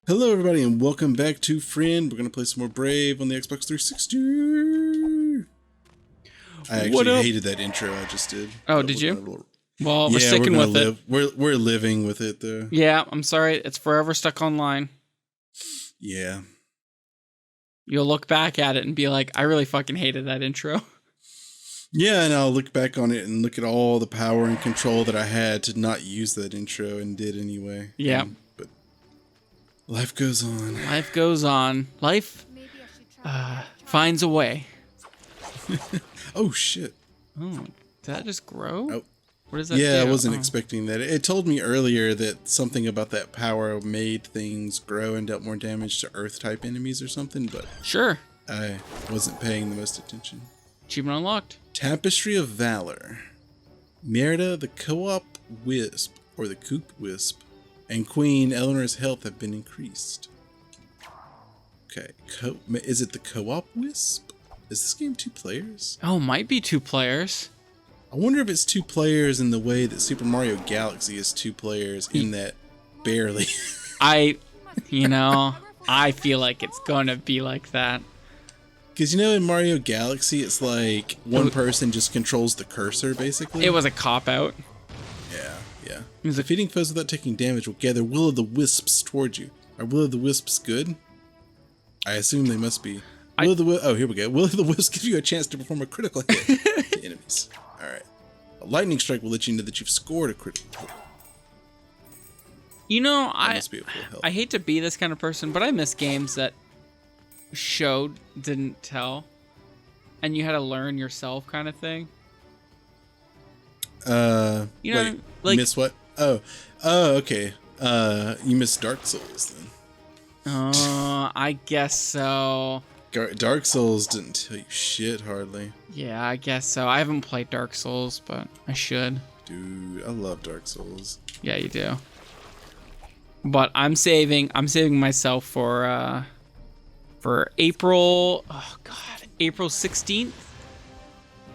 Hello everybody and welcome back to Frend. We're going to play some more Brave on the Xbox 360. I actually hated that intro I just did. Oh, did you? Well, we're yeah, sticking with it. We're living with it though. Yeah, I'm sorry. It's forever stuck online. Yeah. You'll look back at it and be like, I really fucking hated that intro. Yeah, and I'll look back on it and look at all the power and control that I had to not use that intro and did anyway. Yeah. But life goes on. Life goes on. Life finds a way. Oh, shit. Oh, did that just grow? Oh. What does that do? I wasn't Oh. expecting that. It told me earlier that something about that power made things grow and dealt more damage to Earth-type enemies or something, but Sure. I wasn't paying the most attention. Achievement unlocked. Tapestry of Valor. Merida, the Co-op Wisp, or the Coop Wisp, and Queen Eleanor's health have been increased. Okay, is it the Co-op Wisp? Is this game 2 players? Oh, might be 2 players. I wonder if it's 2 players in the way that Super Mario Galaxy is 2 players, in that barely. I feel like it's gonna be like that. Because, in Mario Galaxy, it's like one person just controls the cursor, basically. It was a cop-out. Yeah. Defeating foes without taking damage will gather Will-o'-the-Wisps towards you. Are Will-o'-the-Wisps good? I assume they must be. Oh, here we go. Will-o'-the-Wisps give you a chance to perform a critical hit to enemies. Alright. A lightning strike will let you know that you've scored a critical hit. I hate to be this kind of person, but I miss games that showed, didn't tell, and you had to learn yourself kind of thing. Miss what? Oh, okay. You missed Dark Souls then. Oh, I guess so. Dark Souls didn't tell you shit hardly. Yeah, I guess so. I haven't played Dark Souls, but I should. Dude, I love Dark Souls. Yeah, you do. But I'm saving myself for April. Oh God, April 16th.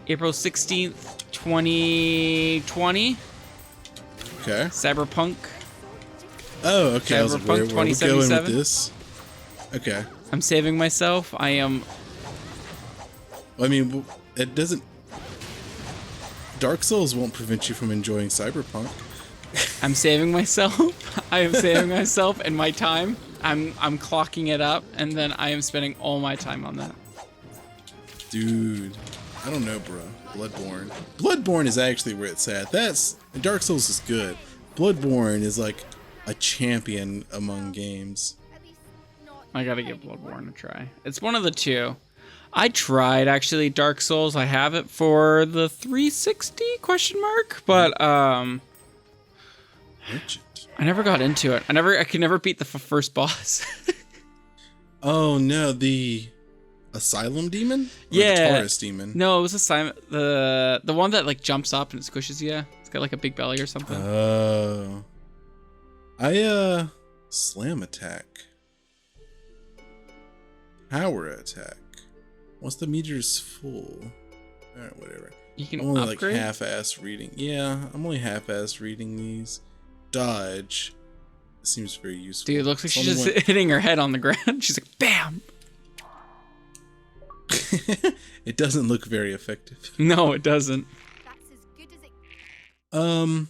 April 16th, 2020. Okay. Cyberpunk. Oh, okay. Cyberpunk where we going 2077. with this? Okay. I'm saving myself. I am. I mean, it doesn't. Dark Souls won't prevent you from enjoying Cyberpunk. I'm saving myself. I am saving myself and my time. I'm clocking it up, and then I am spending all my time on that. Dude, I don't know, bro. Bloodborne. Bloodborne is actually where it's at. Dark Souls is good. Bloodborne is like a champion among games. I gotta give Bloodborne a try. It's one of the 2. I tried actually Dark Souls. I have it for the 360 ? But Richard. I never got into it. I could never beat the first boss. Oh no, the Asylum Demon? Or Yeah. the Taurus Demon? No, it was the one that like jumps up and it squishes you. It's got like a big belly or something. Oh. Slam attack. Power attack. Once the meter's full. Alright, whatever. You can I'm only upgrade? like half-ass reading. Yeah, I'm only half-ass reading these. Dodge. It seems very useful. Dude, it looks like she's just hitting her head on the ground. She's like, bam! It doesn't look very effective. No, it doesn't. I don't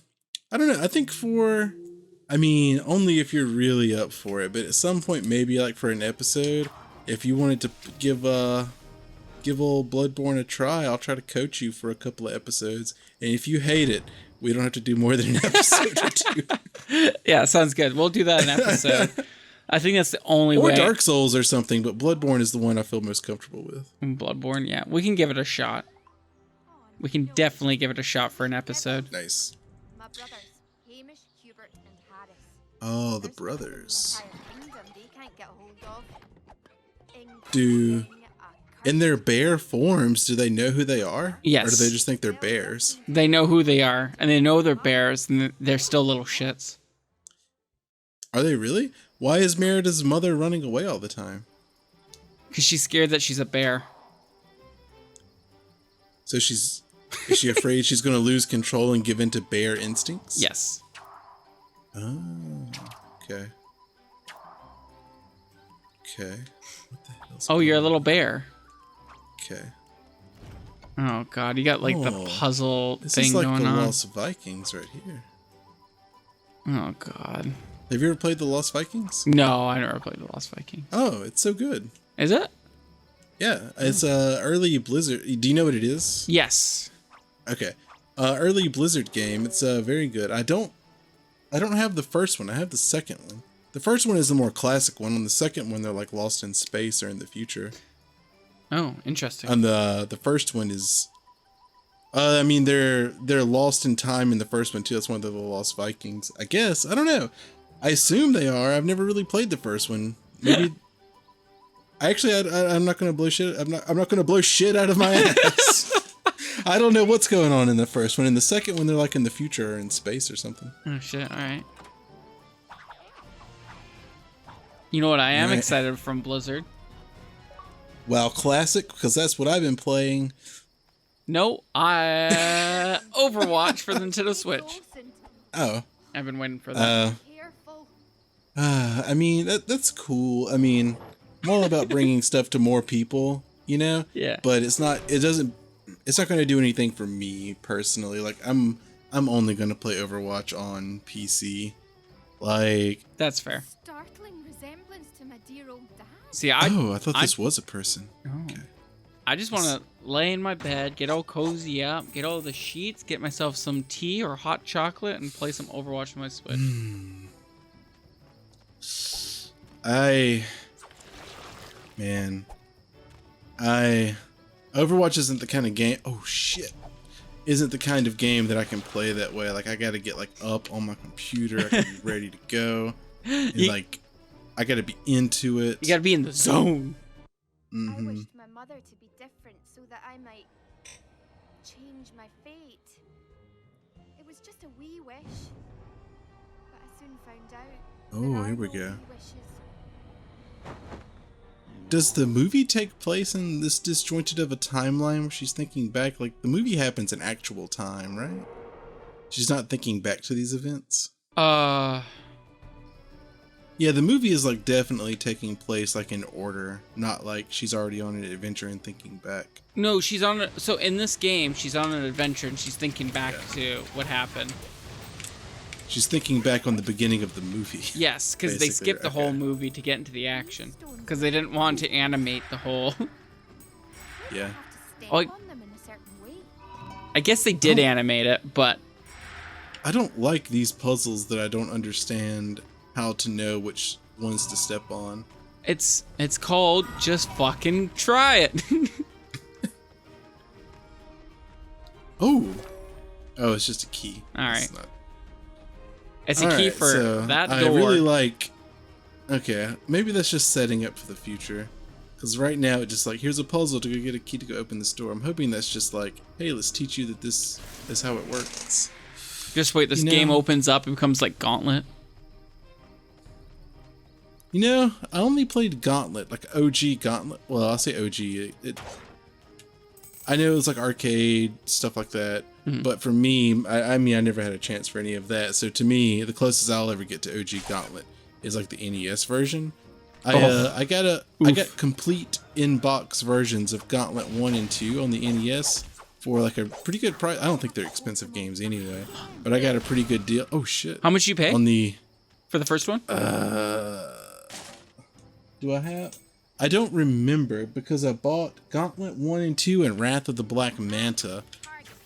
know. I think only if you're really up for it, but at some point, maybe like for an episode, if you wanted to give old Bloodborne a try, I'll try to coach you for a couple of episodes. And if you hate it, we don't have to do more than an episode or 2. Yeah, sounds good. We'll do that in an episode. I think that's the only way. Or Dark Souls or something, but Bloodborne is the one I feel most comfortable with. Bloodborne, yeah. We can give it a shot. We can definitely give it a shot for an episode. Nice. My brothers, Hamish, Hubert, and Harris. Oh, the brothers. They can't get hold of. In their bear forms, do they know who they are? Yes. Or do they just think they're bears? They know who they are, and they know they're bears, and they're still little shits. Are they really? Why is Merida's mother running away all the time? Because she's scared that she's a bear. So she's Is she afraid she's going to lose control and give in to bear instincts? Yes. Oh, okay. Okay. What the hell's Oh, going you're a on? little bear. Okay. Oh God, you got like the puzzle This thing is like going the on. Lost Vikings right here. Oh God. Have you ever played the Lost Vikings? No, I never played the Lost Vikings. Oh, it's so good. Is it? Yeah, it's early Blizzard. Do you know what it is? Yes. Okay. Early Blizzard game. It's very good. I don't have the first one. I have the second one. The first one is the more classic one. On the second one, they're like lost in space or in the future. Oh, interesting. And the first one is, I mean, they're lost in time in the first one too. That's one of the Lost Vikings. I guess. I don't know. I assume they are. I've never really played the first one. Maybe. I'm not gonna blow shit. I'm not gonna blow shit out of my ass. I don't know what's going on in the first one. In the second one, they're like in the future or in space or something. Oh shit! All right. You know what I am Right. excited from Blizzard? Wow, classic, because that's what I've been playing. No, Overwatch for the Nintendo Switch. Lawson, Oh, I've been waiting for that. careful. I mean that's cool. I mean, I'm all about bringing stuff to more people, you know. Yeah. But it's not going to do anything for me personally. Like I'm only going to play Overwatch on PC. Like, That's fair. Startling resemblance to my dear old dad. See, I thought this was a person. Oh. Okay. I just want to lay in my bed, get all cozy up, get all the sheets, get myself some tea or hot chocolate, and play some Overwatch on my Switch. Overwatch isn't the kind of game. Oh shit. Isn't the kind of game that I can play that way. Like, I got to get like up on my computer. I can be ready to go. And like, I got to be into it. You gotta be in the zone. I wished my mother to be different so that I might change my fate. It was just a wee wish. But I soon found out. Oh, there here are we no go. wee wishes. Does the movie take place in this disjointed of a timeline where she's thinking back? Like, the movie happens in actual time, right? She's not thinking back to these events? Yeah, the movie is like definitely taking place like in order, not like she's already on an adventure and thinking back. No, she's on a, so in this game, she's on an adventure and she's thinking back to what happened. She's thinking back on the beginning of the movie. Yes, because they Basically, skipped the whole okay. movie to get into the action. Because they didn't want to animate the whole... Yeah. Have to step Oh, on them in a certain way. I guess they did animate it, but... I don't like these puzzles that I don't understand how to know which ones to step on. It's called just fucking try it. Oh, it's just a key. All right. It's not. It's a key Alright, for so that door. I really like. Okay, maybe that's just setting up for the future. Because right now, it's just like, here's a puzzle to go get a key to go open this door. I'm hoping that's just like, hey, let's teach you that this is how it works. Just wait, this You game know- opens up and becomes like Gauntlet. You know, I only played Gauntlet, like OG Gauntlet. Well, I'll say OG. I know it was like arcade, stuff like that. Mm-hmm. But for me, I mean, I never had a chance for any of that. So to me, the closest I'll ever get to OG Gauntlet is like the NES version. I got complete in-box versions of Gauntlet 1 and 2 on the NES for like a pretty good price. I don't think they're expensive games anyway, but I got a pretty good deal. Oh shit. How much you pay On the for the first one? do I have? I don't remember because I bought Gauntlet 1 and 2 and Wrath of the Black Manta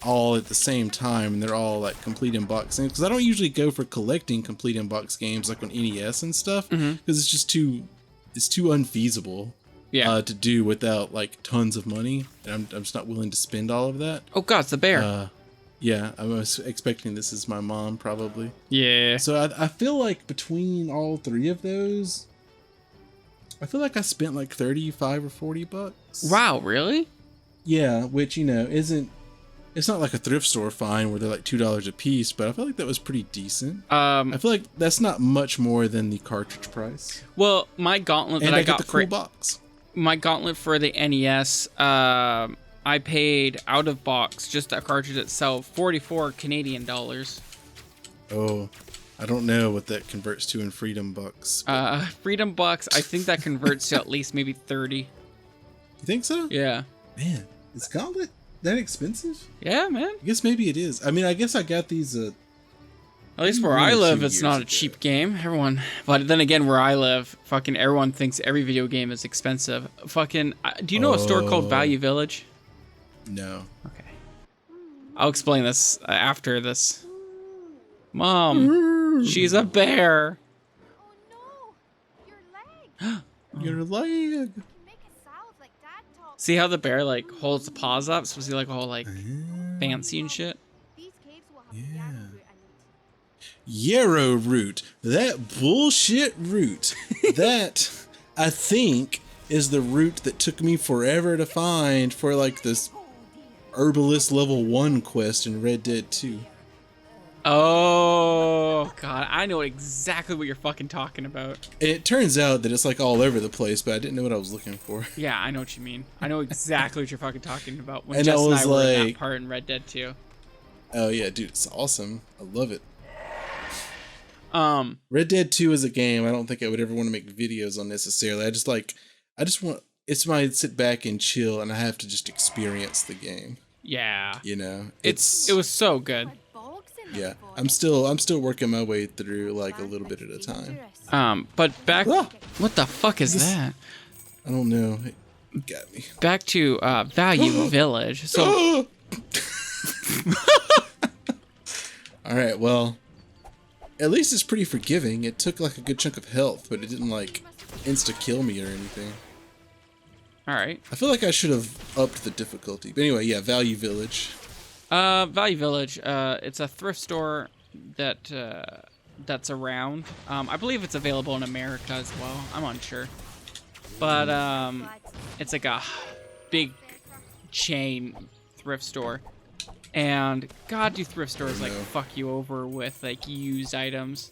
all at the same time, and they're all like complete in-box games. Because I don't usually go for collecting complete in-box games like on NES and stuff, because it's just too unfeasible Yeah. to do without like tons of money, and I'm just not willing to spend all of that. Oh god, it's the bear. Yeah, I was expecting this is my mom probably. Yeah. So I feel like between all three of those, I feel like I spent like 35 or 40 bucks. Wow, really? Yeah, which, you know, it's not like a thrift store find where they're like $2 a piece, but I feel like that was pretty decent. I feel like that's not much more than the cartridge price. Well, my gauntlet And that I I got got the for cool box. my gauntlet for the NES, I paid out of box, just that cartridge itself, 44 Canadian dollars. Oh, I don't know what that converts to in Freedom Bucks. Freedom Bucks, I think that converts to at least maybe 30. You think so? Yeah. Man, is Gauntlet that expensive? Yeah, man. I guess maybe it is. I mean, I guess I got these. At least where 1 or I 2 live, it's years not a ago. cheap game. But then again, where I live, fucking everyone thinks every video game is expensive. Fucking, do you know a store called Value Village? No. Okay. I'll explain this after this. Mom, she's a bear. Oh no! Your leg! Your leg. You can make a salve like Dad taught See how the bear like holds the paws up? It's supposed to be like all like fancy and shit. me. These caves will have Yeah. the root and Yarrow root. That bullshit root. That, I think, is the root that took me forever to find for like this herbalist level 1 quest in Red Dead 2. Oh god, I know exactly what you're fucking talking about. And it turns out that it's like all over the place, but I didn't know what I was looking for. Yeah, I know what you mean. I know exactly what you're fucking talking about. When And Jess I and was I were in that like- part in Red Dead 2. Oh yeah, dude, it's awesome. I love it. Um, Red Dead 2 is a game I don't think I would ever want to make videos on necessarily. I just want, it's my sit back and chill and I have to just experience the game, yeah. you know? It was so good. had bogs in yeah, them for I'm still working my way through like a little bit at a time. But back, Ah! what the fuck is that? I don't know. It got me. Back to Value Village. So All right, well, at least it's pretty forgiving. It took like a good chunk of health, but it didn't like insta kill me or anything. all right. I feel like I should have upped the difficulty. But anyway, yeah, Value Village. Value Village. It's a thrift store that that's around. I believe it's available in America as well. I'm unsure, but it's like a big chain thrift store. And God, do thrift stores like fuck you over with like used items.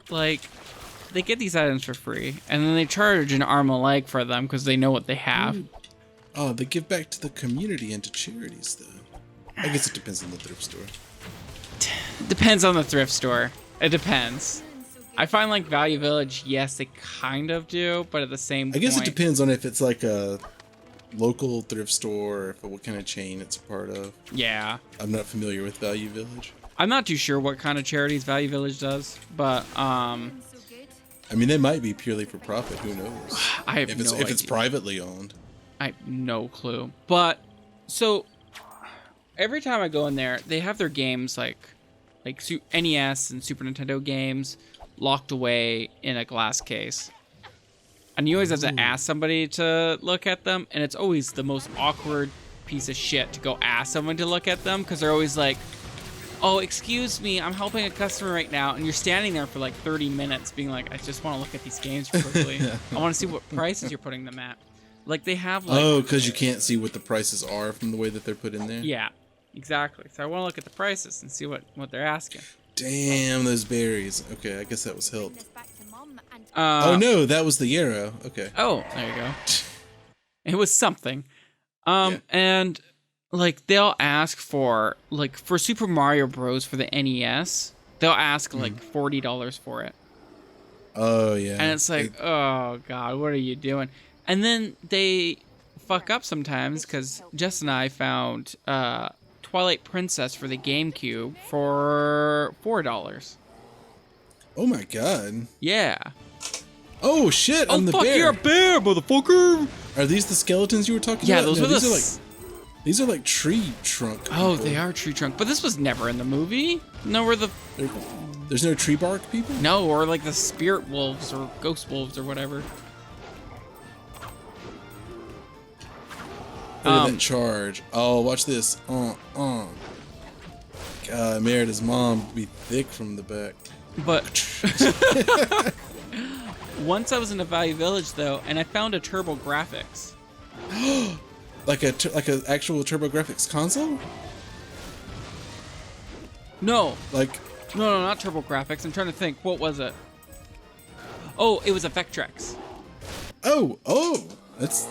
Like, they get these items for free, and then they charge an arm and a leg for them because they know what they have. Oh, they give back to the community and to charities, though. I guess it depends on the thrift store. Depends on the thrift store. It depends. I find like Value Village, yes, they kind of do, but at the same I guess it point, depends on if it's like a local thrift store or what kind of chain it's a part of. yeah. I'm not familiar with Value Village. I'm not too sure what kind of charities Value Village does, but so good. I mean, they might be purely for profit. Who knows? I have If it's no if it's idea. privately owned. I have no clue. But so every time I go in there, they have their games like NES and Super Nintendo games locked away in a glass case. And you always have to ask somebody to look at them, and it's always the most awkward piece of shit to go ask someone to look at them because they're always like, "Oh, excuse me, I'm helping a customer right now," and you're standing there for like 30 minutes being like, "I just want to look at these games quickly. I want to see what prices you're putting them at." Like they have like, Oh, because you can't see what the prices are from the way that they're put in there? yeah, exactly. So I want to look at the prices and see what they're asking. Damn, those berries. Okay, I guess that was help. This back to Mum and Oh no, that was the yarrow. Okay. Oh, there you go. It was something. Yeah. And like they'll ask for like for Super Mario Bros. For the NES, they'll ask like $40 for it. Oh yeah. And it's like, oh god, what are you doing? And then they fuck up sometimes because Jess and I found Twilight Princess for the GameCube for $4. Oh my god. Yeah. Oh shit! Oh I'm the fuck, bear. you're a bear, motherfucker! Are these the skeletons you were talking Yeah, about? those No, were the. these are like tree trunk. Oh, people. they are tree trunk, but this was never in the movie. No, we're the There's no tree bark people. no, or like the spirit wolves or ghost wolves or whatever. Look at that charge. Oh, watch this. God, Merida's mom would be thick from the back. But once I was in a Value Village though, and I found a Turbo Graphics. Like a actual TurboGrafx console? No, Like no, not Turbo Graphics. I'm trying to think. What was it? Oh, it was a Vectrex. oh, that's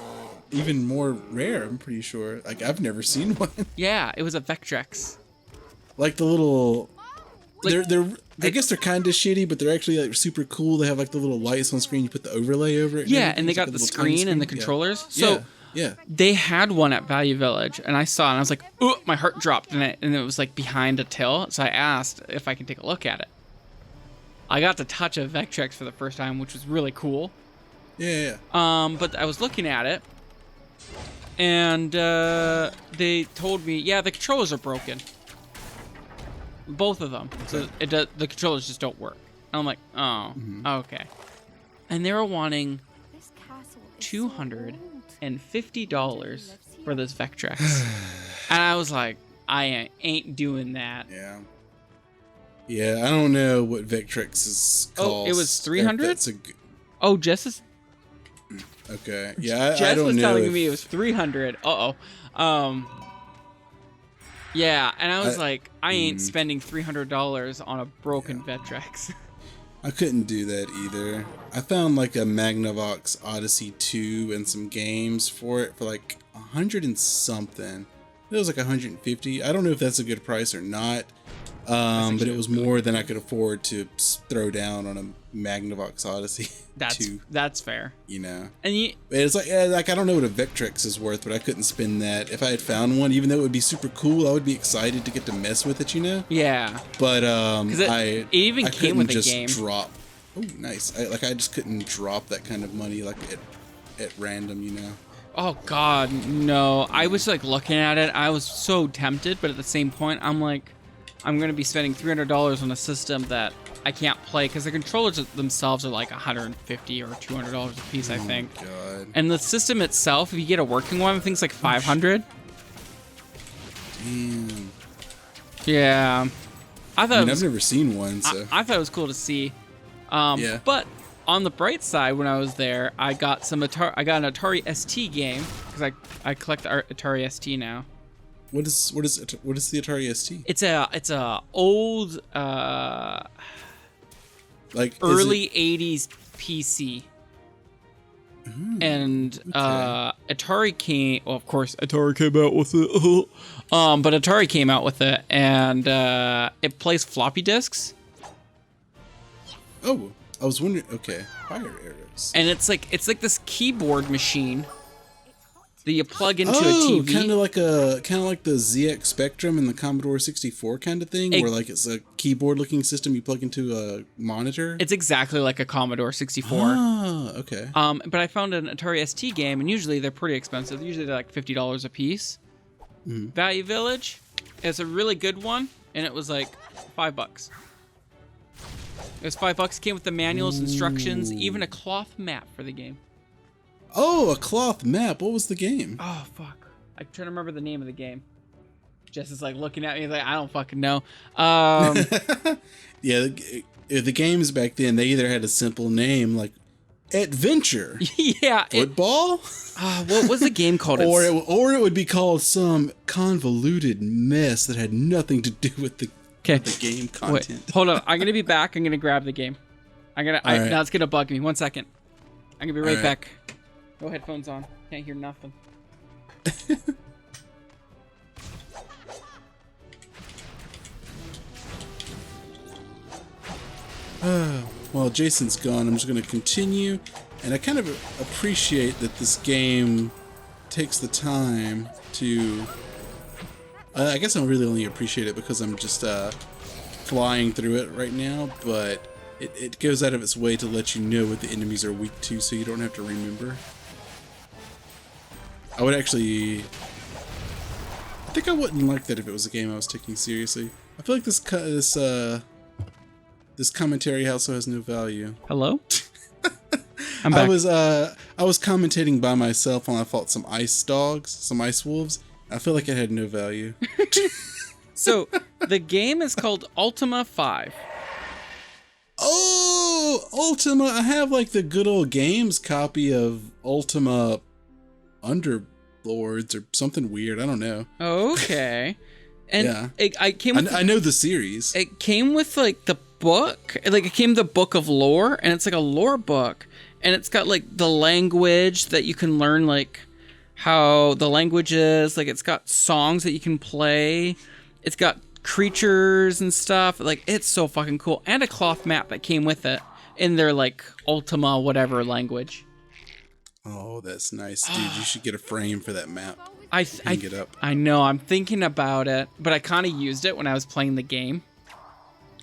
even more rare. I'm pretty sure. Like I've never seen one. Yeah, it was a Vectrex. Like the little. Like, they're. I guess they're kind of shitty, but they're actually like super cool. They have like the little lights on screen. You put the overlay over it. Yeah, and they It's got like a the little tiny screen and the screen. controllers. Yeah. So yeah. they had one at Value Village, and I saw it, and I was like, "Ooh!" My heart dropped, and it was like behind a till. So I asked if I can take a look at it. I got to touch a Vectrex for the first time, which was really cool. Yeah. But I was looking at it, and they told me, yeah, the controllers are broken. Both of them. So the controllers just don't work. And I'm like, oh, okay. And they were wanting This castle is so old. $250 for this Vectrex. And I was like, I ain't doing that. Yeah. Yeah, I don't know what Vectrex is called. Oh, it was 300? Oh, Jess is... Okay. Yeah, I Jess don't was know. telling me it was 300. Yeah, and I was like, I ain't spending $300 on a broken Vectrex. I couldn't do that either. I found like a Magnavox Odyssey 2 and some games for it for like 100 and something. It was like 150. I don't know if that's a good price or not. But it was more than I could afford to throw down on a Magnavox Odyssey. That's fair. You know, And it's like I don't know what a Vectrex is worth, but I couldn't spend that. If I had found one, even though it would be super cool, I would be excited to get to mess with it. You know. yeah, But it even I came with couldn't a just game. drop. Oh, nice. I just couldn't drop that kind of money like at random. You know. Oh God, no! I was like looking at it. I was so tempted, but at the same point, I'm like, I'm gonna be spending $300 on a system that I can't play because the controllers themselves are like $150 or $200 a piece, I think. God. And the system itself, if you get a working one, I think it's like $500. Damn. Yeah, I thought I've never seen one, so. I thought it was cool to see. Yeah. But on the bright side, when I was there, I got an Atari ST game because I collect the Atari ST now. What is the Atari ST? It's a old Like early 80s PC. And Atari came, well, of course Atari came out with it. But Atari came out with it, and it plays floppy disks. Oh, I was wondering. Okay, fire arrows. And it's like this keyboard machine that you plug into a Oh, TV. kind of like the ZX Spectrum and the Commodore 64 kind of thing, where like it's a keyboard-looking system you plug into a monitor. It's exactly like a Commodore 64. Ah, okay. But I found an Atari ST game, and usually they're pretty expensive. Usually they're like $50 a piece. Value Village is a really good one, and it was like $5. It was $5. Came with the manuals, instructions, even a cloth map for the game. Oh, a cloth map. What was the game? Oh fuck! I'm trying to remember the name of the game. Jess is like looking at me like I don't fucking know. Yeah, the games back then, they either had a simple name like Adventure, Yeah. Football, What was the game called? or it would be called some convoluted mess that had nothing to do with the Okay. game content. Wait, hold on. I'm gonna be back. I'm gonna grab the game. right. Now it's gonna bug me. 1 second. I'm gonna be right right. back. No headphones on. Can't hear nothing. While Jason's gone, I'm just going to continue, and I kind of appreciate that this game takes the time to. I guess I really only appreciate it because I'm just flying through it right now, but it goes out of its way to let you know what the enemies are weak to, so you don't have to remember. I think I wouldn't like that if it was a game I was taking seriously. I feel like this commentary also has no value. Hello? I'm back. I was commentating by myself when I fought some ice dogs, some ice wolves. I feel like it had no value. So the game is called Ultima 5. Oh, Ultima! I have like the good old games copy of Ultima Underlords or something weird. I don't know. Okay. And Yeah. I came with I know the series. it came with like the book, like it came the book of lore, and it's like a lore book, and it's got like the language that you can learn, like how the language is. Like, it's got songs that you can play. It's got creatures and stuff. Like, it's so fucking cool. And a cloth map that came with it in their, like, Ultima whatever language. Oh, that's nice, dude. You should get a frame for that map. Hang it up. I know. I'm thinking about it, but I kind of used it when I was playing the game.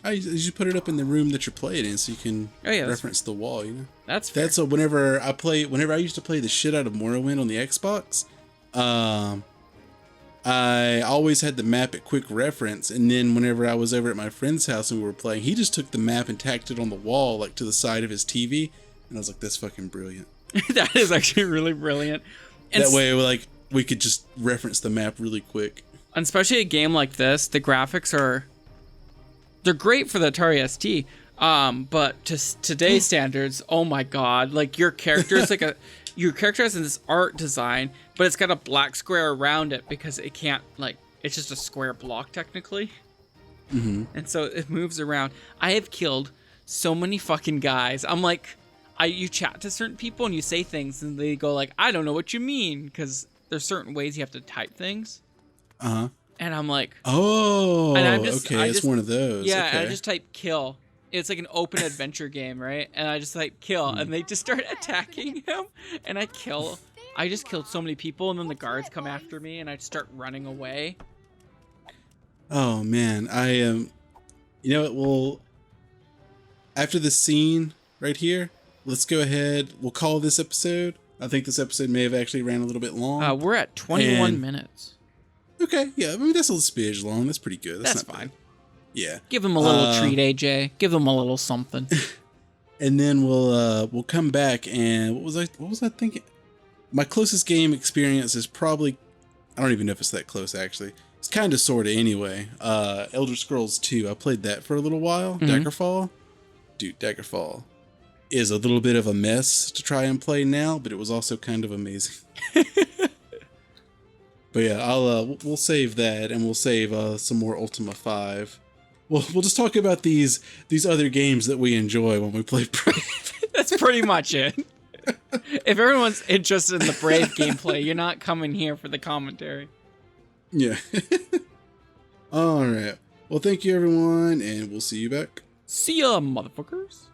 You should put it up in the room that you're playing in, so you can reference the wall. You know, that's fair. That's whenever I used to play the shit out of Morrowind on the Xbox. I always had the map at quick reference, and then whenever I was over at my friend's house and we were playing, he just took the map and tacked it on the wall, like to the side of his TV, and I was like, "That's fucking brilliant." That is actually really brilliant. And that way, like, we could just reference the map really quick. Especially a game like this, the graphics they're great for the Atari ST. But to today's standards, oh my god, like your character is your character has this art design, but it's got a black square around it because it can't, like, it's just a square block technically. Mm-hmm. And so it moves around. I have killed so many fucking guys. I'm like, you chat to certain people and you say things and they go like, I don't know what you mean, because there's certain ways you have to type things. Uh-huh. And I'm like, oh, and okay, it's one of those. Yeah, okay. and I just type kill. It's like an open adventure game, right? And I just type kill, and they just start attacking him, and I kill. I just killed so many people, and then the guards come after me, and I start running away. Oh man, I am. You know what? Well, after the scene right here, let's go ahead. We'll call this episode. I think this episode may have actually ran a little bit long. We're at 21 minutes. Okay, yeah, I mean that's a little smidge long. That's pretty good. That's not fine. Bad. Yeah. Give them a little treat, AJ. Give them a little something. And then we'll come back and what was I thinking? My closest game experience is probably, I don't even know if it's that close actually. It's kind of sort of anyway. Elder Scrolls 2. I played that for a little while. Mm-hmm. Daggerfall. Dude, Daggerfall is a little bit of a mess to try and play now, but it was also kind of amazing. But yeah, we'll save that, and we'll save some more Ultima 5. We'll just talk about these other games that we enjoy when we play Brave. That's pretty much it. If everyone's interested in the Brave gameplay, you're not coming here for the commentary. Yeah. All right. Well, thank you everyone, and we'll see you back. See ya, motherfuckers.